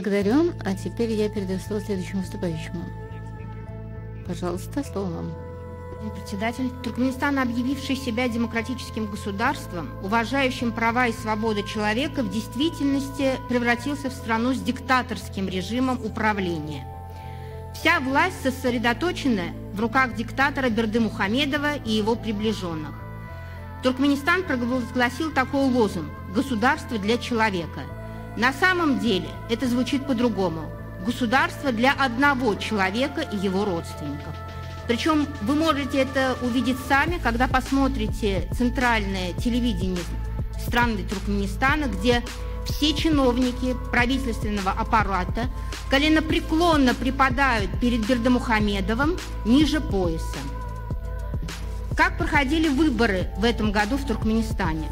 Благодарю. А теперь я передаю слово следующему выступающему. Пожалуйста, слово вам. Председатель, Туркменистан, объявивший себя демократическим государством, уважающим права и свободы человека, в действительности превратился в страну с диктаторским режимом управления. Вся власть сосредоточена в руках диктатора Бердымухамедова и его приближенных. Туркменистан провозгласил такой лозунг «Государство для человека». На самом деле это звучит по-другому. Государство для одного человека и его родственников. Причем вы можете это увидеть сами, когда посмотрите центральное телевидение страны Туркменистана, где все чиновники правительственного аппарата коленопреклонно припадают перед Бердымухамедовым ниже пояса. Как проходили выборы в этом году в Туркменистане?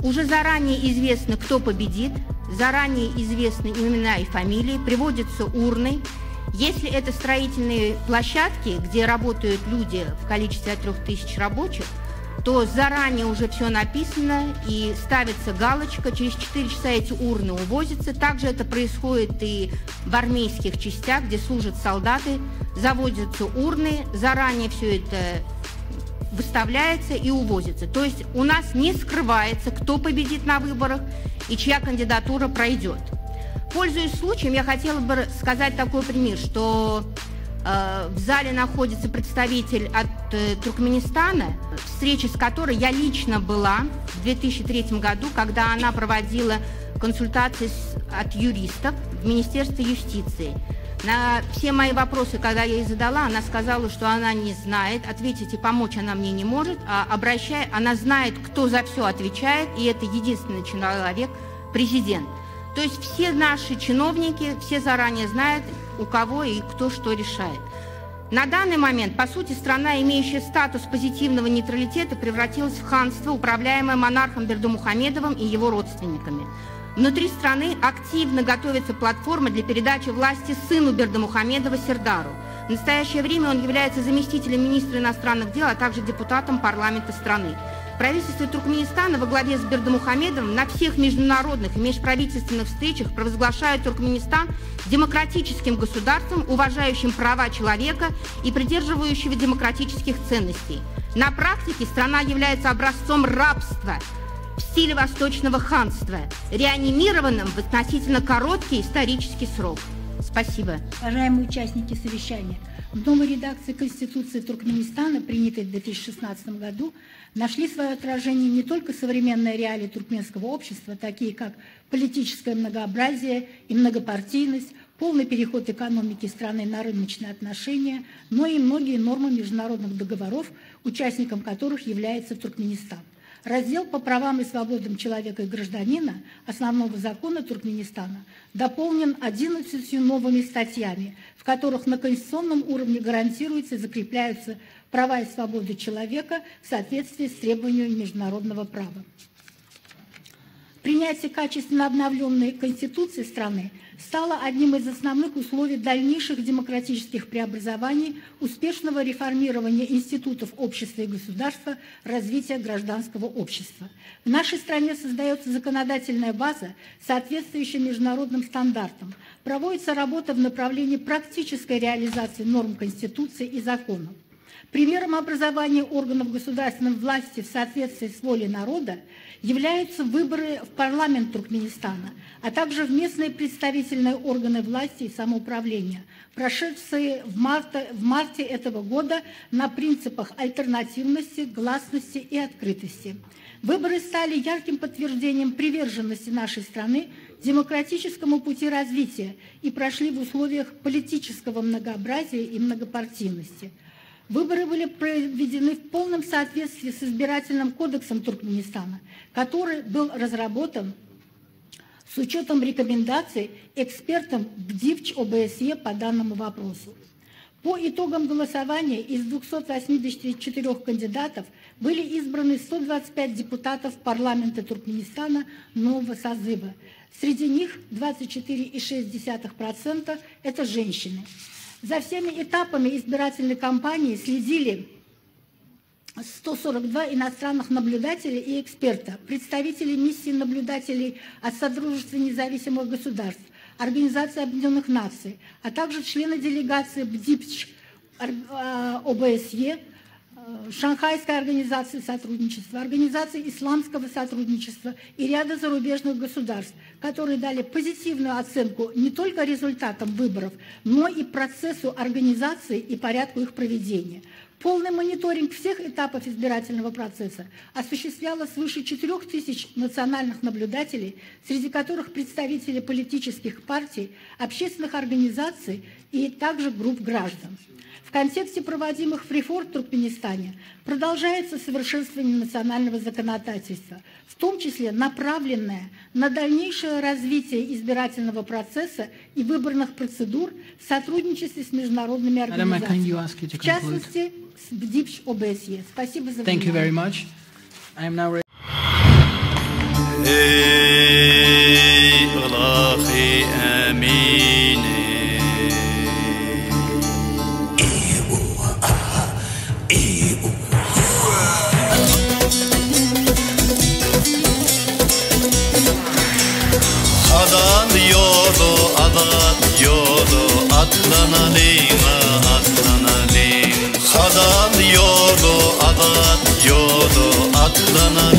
Уже заранее известно, кто победит, заранее известны имена и фамилии, приводятся урны. Если это строительные площадки, где работают люди в количестве от 3000 рабочих, то заранее уже все написано и ставится галочка, через 4 часа эти урны увозятся. Также это происходит и в армейских частях, где служат солдаты, заводятся урны, заранее все это выставляется и увозится. То есть у нас не скрывается, кто победит на выборах и чья кандидатура пройдет. Пользуясь случаем, я хотела бы сказать такой пример, что в зале находится представитель от Туркменистана, встреча с которой я лично была в 2003 году, когда она проводила консультации от юристов в Министерстве юстиции. На все мои вопросы, когда я ей задала, она сказала, что она не знает, ответить и помочь она мне не может, а она знает, кто за все отвечает, и это единственный человек, президент. То есть все наши чиновники, все заранее знают, у кого и кто что решает. На данный момент, по сути, страна, имеющая статус позитивного нейтралитета, превратилась в ханство, управляемое монархом Бердымухамедовым и его родственниками. Внутри страны активно готовится платформа для передачи власти сыну Бердымухамедова Сердару. В настоящее время он является заместителем министра иностранных дел, а также депутатом парламента страны. Правительство Туркменистана во главе с Бердымухамедовым на всех международных и межправительственных встречах провозглашает Туркменистан демократическим государством, уважающим права человека и придерживающего демократических ценностей. На практике страна является образцом рабства в стиле восточного ханства, реанимированным в относительно короткий исторический срок. Спасибо. Уважаемые участники совещания, в новой редакции Конституции Туркменистана, принятой в 2016 году, нашли свое отражение не только современные реалии туркменского общества, такие как политическое многообразие и многопартийность, полный переход экономики страны на рыночные отношения, но и многие нормы международных договоров, участником которых является Туркменистан. Раздел по правам и свободам человека и гражданина основного закона Туркменистана дополнен 11 новыми статьями, в которых на конституционном уровне гарантируются и закрепляются права и свободы человека в соответствии с требованиями международного права. Принятие качественно обновленной Конституции страны стало одним из основных условий дальнейших демократических преобразований, успешного реформирования институтов общества и государства, развития гражданского общества. В нашей стране создается законодательная база, соответствующая международным стандартам. Проводится работа в направлении практической реализации норм Конституции и законов. Примером образования органов государственной власти в соответствии с волей народа являются выборы в парламент Туркменистана, а также в местные представительные органы власти и самоуправления, прошедшие в марте этого года на принципах альтернативности, гласности и открытости. Выборы стали ярким подтверждением приверженности нашей страны демократическому пути развития и прошли в условиях политического многообразия и многопартийности. Выборы были проведены в полном соответствии с избирательным кодексом Туркменистана, который был разработан с учетом рекомендаций экспертам ГДИВЧ ОБСЕ по данному вопросу. По итогам голосования из 284 кандидатов были избраны 125 депутатов парламента Туркменистана нового созыва. Среди них 24,6% – это женщины. За всеми этапами избирательной кампании следили 142 иностранных наблюдателей и эксперта, представителей миссии наблюдателей от Содружества независимых государств, Организации Объединенных Наций, а также члены делегации БДИПЧ ОБСЕ, Шанхайской организации сотрудничества, Организации исламского сотрудничества и ряда зарубежных государств, которые дали позитивную оценку не только результатам выборов, но и процессу организации и порядку их проведения. Полный мониторинг всех этапов избирательного процесса осуществляло свыше 4000 национальных наблюдателей, среди которых представители политических партий, общественных организаций и также групп граждан. В контексте проводимых реформ в Туркменистане продолжается совершенствование национального законодательства, в том числе направленное на дальнейшее развитие избирательного процесса и выборных процедур в сотрудничестве с международными организациями, в частности, с БДИПЧ ОБСЕ. Спасибо за внимание. Atlanalım